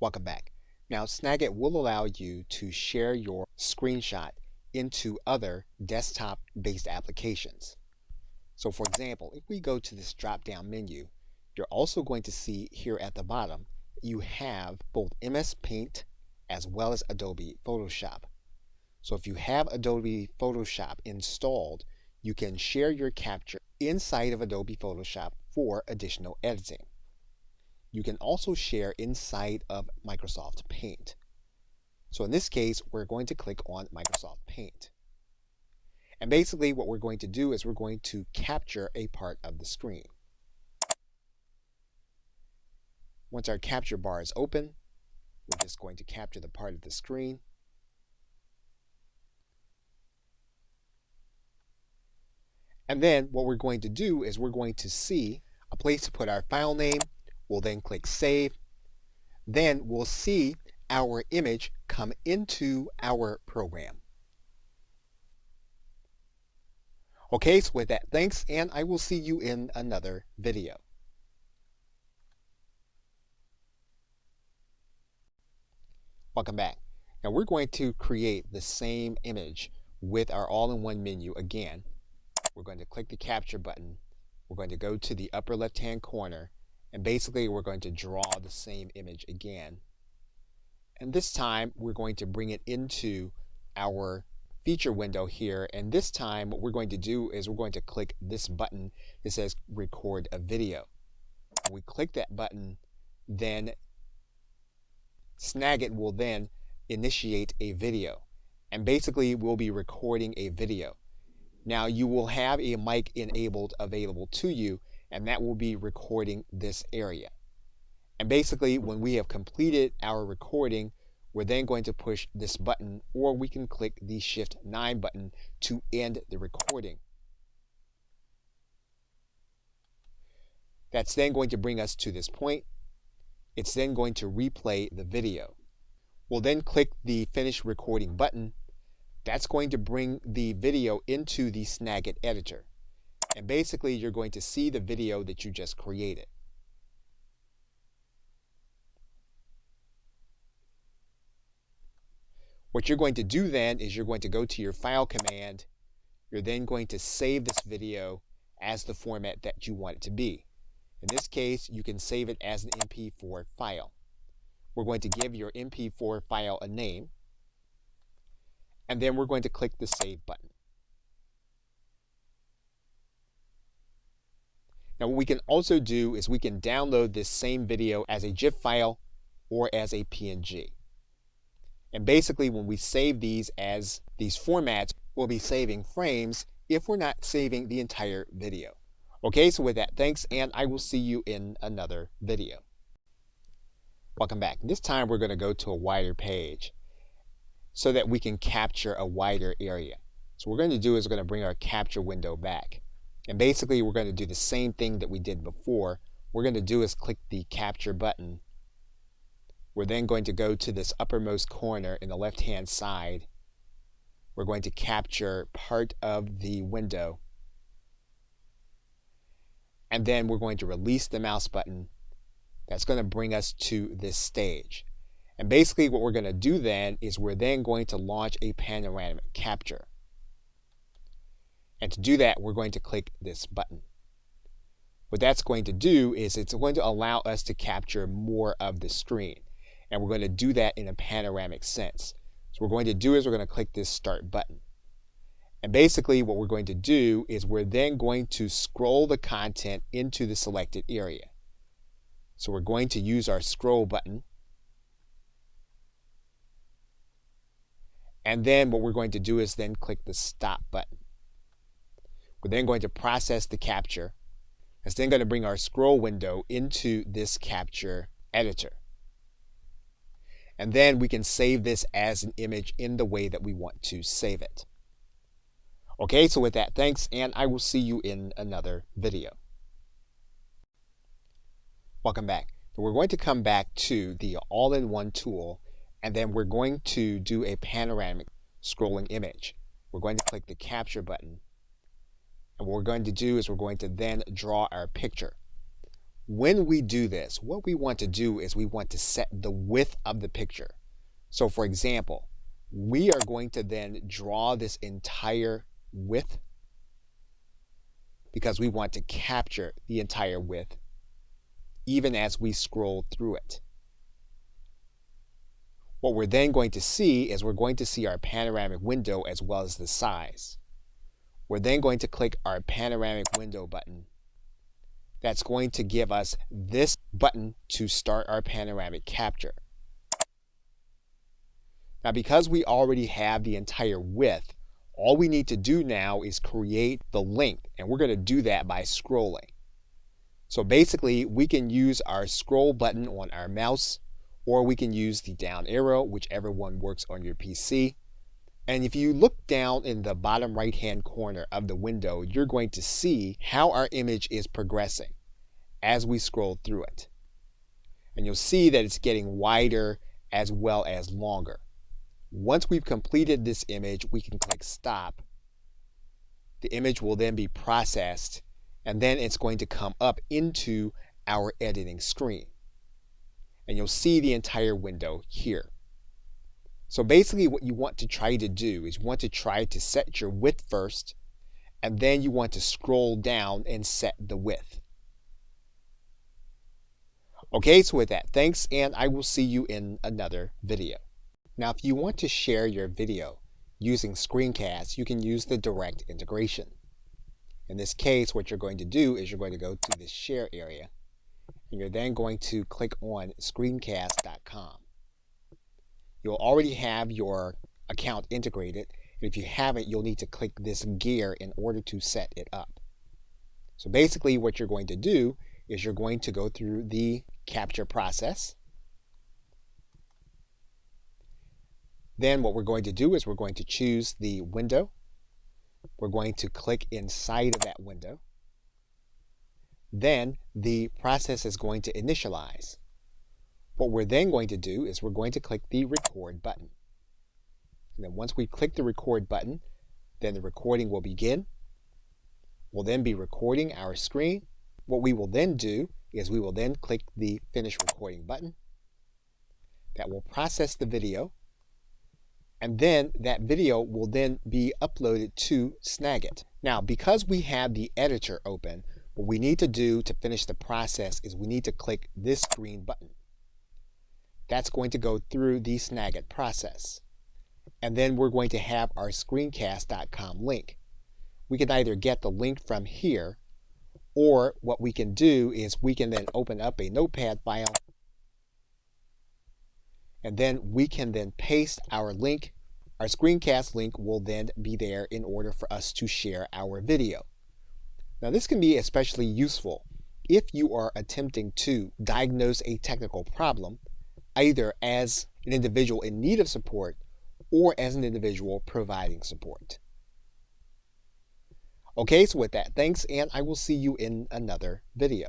Welcome back. Now, Snagit will allow you to share your screenshot into other desktop-based applications. So for example, if we go to this drop-down menu, you're also going to see here at the bottom, you have both MS Paint as well as Adobe Photoshop. So if you have Adobe Photoshop installed, you can share your capture inside of Adobe Photoshop for additional editing. You can also share inside of Microsoft Paint. So in this case, we're going to click on Microsoft Paint. And basically what we're going to do is we're going to capture a part of the screen. Once our capture bar is open, we're just going to capture the part of the screen. And then what we're going to do is we're going to see a place to put our file name. We'll then click Save. Then we'll see our image come into our program. Okay, so with that, thanks, and I will see you in another video. Welcome back. Now we're going to create the same image with our all-in-one menu again. We're going to click the capture button. We're going to go to the upper left-hand corner, and basically we're going to draw the same image again. And this time we're going to bring it into our feature window here, and this time what we're going to do is we're going to click this button that says record a video. When we click that button, then Snagit will then initiate a video, and basically we'll be recording a video. Now you will have a mic enabled available to you, and that will be recording this area. And basically when we have completed our recording, we're then going to push this button, or we can click the Shift 9 button to end the recording. That's then going to bring us to this point. It's then going to replay the video. We'll then click the Finish Recording button. That's going to bring the video into the Snagit editor. And basically you're going to see the video that you just created. What you're going to do then is you're going to go to your File command. You're then going to save this video as the format that you want it to be. In this case, you can save it as an MP4 file. We're going to give your MP4 file a name, and then we're going to click the Save button. Now what we can also do is we can download this same video as a GIF file or as a PNG. And basically when we save these as these formats, we'll be saving frames if we're not saving the entire video. Okay, so with that, thanks, and I will see you in another video. Welcome back. This time we're going to go to a wider page so that we can capture a wider area. So what we're going to do is we're going to bring our capture window back. And basically we're going to do the same thing that we did before. What we're going to do is click the capture button. We're then going to go to this uppermost corner in the left-hand side. We're going to capture part of the window. And then we're going to release the mouse button. That's going to bring us to this stage. And basically what we're going to do then is we're then going to launch a panoramic capture. And to do that, we're going to click this button. What that's going to do is it's going to allow us to capture more of the screen. And we're going to do that in a panoramic sense. So what we're going to do is we're going to click this Start button. And basically what we're going to do is we're then going to scroll the content into the selected area. So we're going to use our scroll button. And then what we're going to do is then click the Stop button. We're then going to process the capture. It's then going to bring our scroll window into this capture editor. And then we can save this as an image in the way that we want to save it. Okay, so with that, thanks, and I will see you in another video. Welcome back. So we're going to come back to the all-in-one tool, and then we're going to do a panoramic scrolling image. We're going to click the capture button. And what we're going to do is we're going to then draw our picture. When we do this, what we want to do is we want to set the width of the picture. So for example, we are going to then draw this entire width because we want to capture the entire width even as we scroll through it. What we're then going to see is we're going to see our panoramic window as well as the size. We're then going to click our panoramic window button. That's going to give us this button to start our panoramic capture. Now, because we already have the entire width, all we need to do now is create the length, and we're going to do that by scrolling. So basically, we can use our scroll button on our mouse, or we can use the down arrow, whichever one works on your PC. And if you look down in the bottom right-hand corner of the window, you're going to see how our image is progressing as we scroll through it. And you'll see that it's getting wider as well as longer. Once we've completed this image, we can click stop. The image will then be processed, and then it's going to come up into our editing screen. And you'll see the entire window here. So basically what you want to try to do is you want to try to set your width first, and then you want to scroll down and set the width. Okay, so with that, thanks, and I will see you in another video. Now, if you want to share your video using screencasts, you can use the direct integration. In this case, what you're going to do is you're going to go to this share area, and you're then going to click on screencast.com. You'll already have your account integrated, and if you haven't, you'll need to click this gear in order to set it up. So basically what you're going to do is you're going to go through the capture process. Then what we're going to do is we're going to choose the window. We're going to click inside of that window. Then the process is going to initialize. What we're then going to do is we're going to click the record button. And then once we click the record button, then the recording will begin. We'll then be recording our screen. What we will then do is we will then click the finish recording button. That will process the video. And then that video will then be uploaded to Snagit. Now, because we have the editor open, what we need to do to finish the process is we need to click this green button. That's going to go through the Snagit process. And then we're going to have our screencast.com link. We can either get the link from here, or what we can do is we can then open up a notepad file, and then we can then paste our link. Our screencast link will then be there in order for us to share our video. Now, this can be especially useful if you are attempting to diagnose a technical problem, either as an individual in need of support or as an individual providing support. Okay, so with that, thanks, and I will see you in another video.